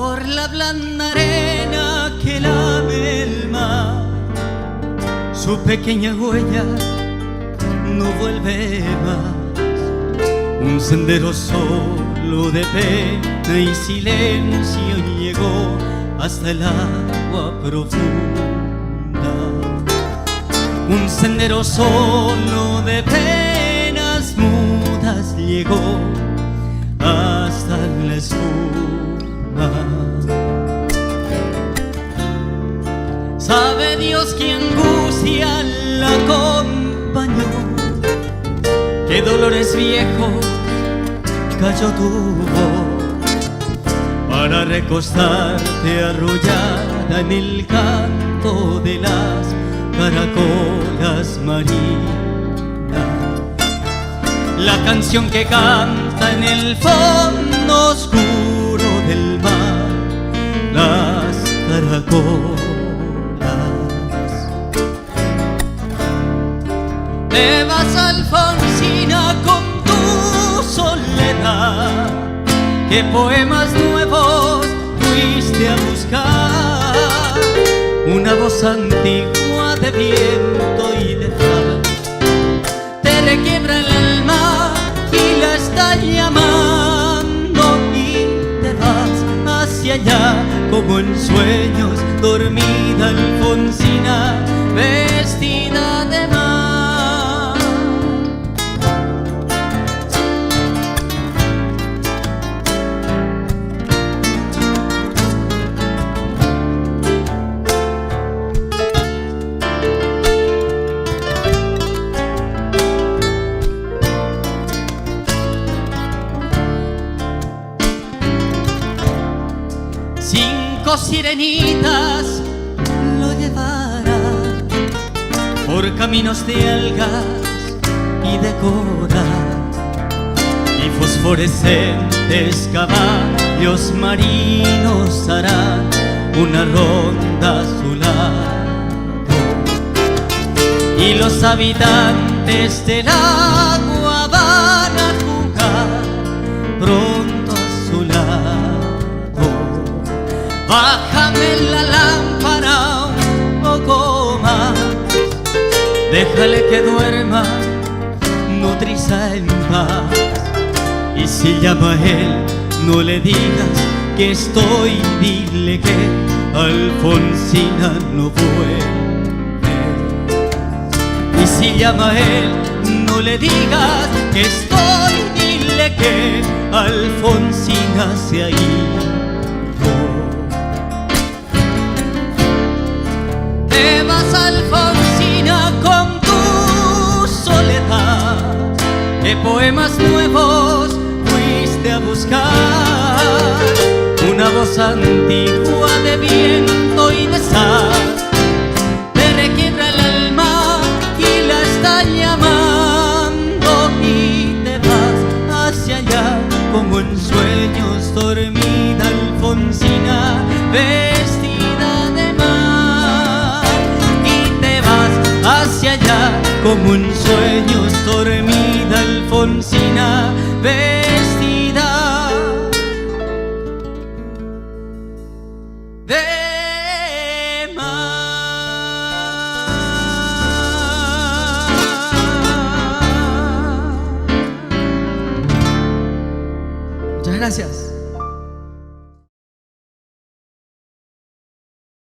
Por la blanda arena que lame el mar, su pequeña huella no vuelve más. Un sendero solo de pena y silencio llegó hasta el agua profunda. Un sendero solo de penas mudas llegó hasta la espuma. Sabe Dios que angustia la acompañó, qué dolores viejos cayó tu voz para recostarte arrullada en el canto de las caracolas marinas. La canción que canta en el fondo oscuro del mar las caracolas. Te vas, Alfonsina, con tu soledad, ¿qué poemas nuevos fuiste a buscar? Una voz antigua de viento y de faz te requiebra el alma y la está llamando, y te vas hacia allá como en sueños, dormida Alfonsina, vestida de mar. Cinco sirenitas lo llevarán por caminos de algas y de coral, y fosforescentes caballos marinos harán una ronda a su lado, y los habitantes del agua van a jugar pronto a su lado. Bájame la lámpara un poco más, déjale que duerma nodriza en paz. Y si llama a él, no le digas que estoy, dile que Alfonsina no vuelve. Y si llama a él, no le digas que estoy, dile que Alfonsina se ha ido. Te vas, Alfonsina, con tu soledad, ¿qué poemas nuevos fuiste a buscar? Una voz antigua de viento y de sal te requiebra el alma y la está llamando, y te vas hacia allá como en sueños, dormida Alfonsina, vestida de mar. Y te vas hacia allá como en sueños, dormida Alfonsina, vestida de mar. Muchas gracias.